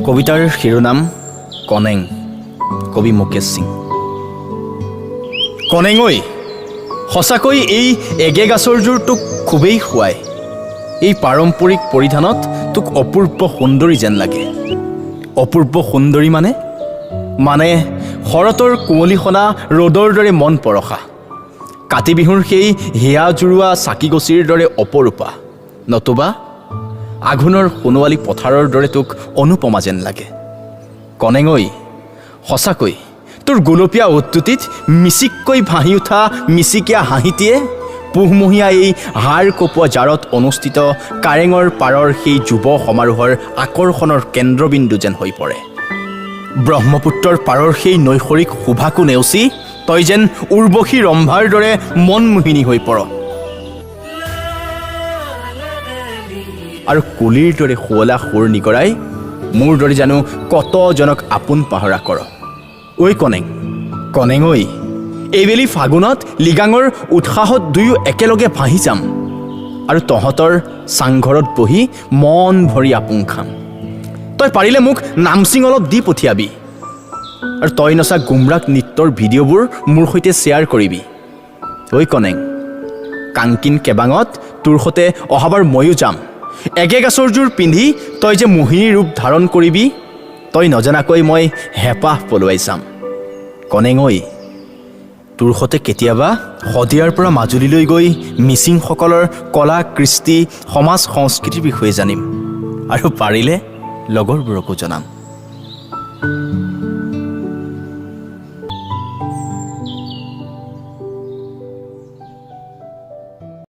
কবিতাৰ শিৰোনাম কনেং, কবি মুকেশ সিং। কনেং ঐ, সঁচাকৈ এই এগে গাছৰজোৰ তোক খুবেই শুৱায়। এই পাৰম্পৰিক পৰিধানত তোক অপূৰ্ব সুন্দৰী যেন লাগে। অপূৰ্ব সুন্দৰী মানে শৰতৰ কুঁৱলীসনা ৰ'দৰ দৰে মন পৰশা, কাতি বিহুৰ সেই হিয়া জোৰোৱা চাকিগছিৰ দৰে অপৰূপা, নতুবা আঘোণৰ সোণোৱালী পথাৰৰ দৰে তোক অনুপমা যেন লাগে। কনেং ঐ, সঁচাকৈ তোৰ গোলপীয়া উদ্যুতিত মিচিককৈ ভাহি উঠা মিচিকীয়া হাঁহিটিয়ে পুহমহীয়া এই হাড় কঁপোৱা জাৰত অনুষ্ঠিত কাৰেঙৰ পাৰৰ সেই যুৱ সমাৰোহৰ আকৰ্ষণৰ কেন্দ্ৰবিন্দু যেন হৈ পৰে। ব্ৰহ্মপুত্ৰৰ পাৰৰ সেই নৈসৰিক শোভাকো নেওচি তই যেন উৰ্বশী ৰম্ভাৰ দৰে মনমোহিনী হৈ পৰ, আৰু কুলিৰ দৰে শুৱলা সুৰ নিগৰাই মোৰ দৰে জানো কতজনক আপোন পাহৰা কৰ। ঐ কনেং, কনেং ঐ, এইবেলি ফাগুনত লিগাঙৰ উৎসাহত দুয়ো একেলগে ভাহি যাম, আৰু তহঁতৰ চাংঘৰত বহি মন ভৰি আপোং খাম। তই পাৰিলে মোক নামচিং অলপ দি পঠিয়াবি, আৰু তই নচা গুমৰাগ নৃত্যৰ ভিডিঅ'বোৰ মোৰ সৈতে শ্বেয়াৰ কৰিবি। ঐ কনেং, কাংকিন কেবাঙত তোৰ সৈতে অহাবাৰ ময়ো যাম। এগে গাছৰজোৰ পিন্ধি তই যে মোহিনী ৰূপ ধাৰণ কৰিবি, তই নজনাকৈ মই হেঁপাহ পলুৱাই চাম। কনেং ঐ, তোৰ সৈতে কেতিয়াবা শদিয়াৰ পৰা মাজুলীলৈ গৈ মিচিংসকলৰ কলা কৃষ্টি সমাজ সংস্কৃতিৰ বিষয়ে জানিম, আৰু পাৰিলে লগৰবোৰকো জনাম।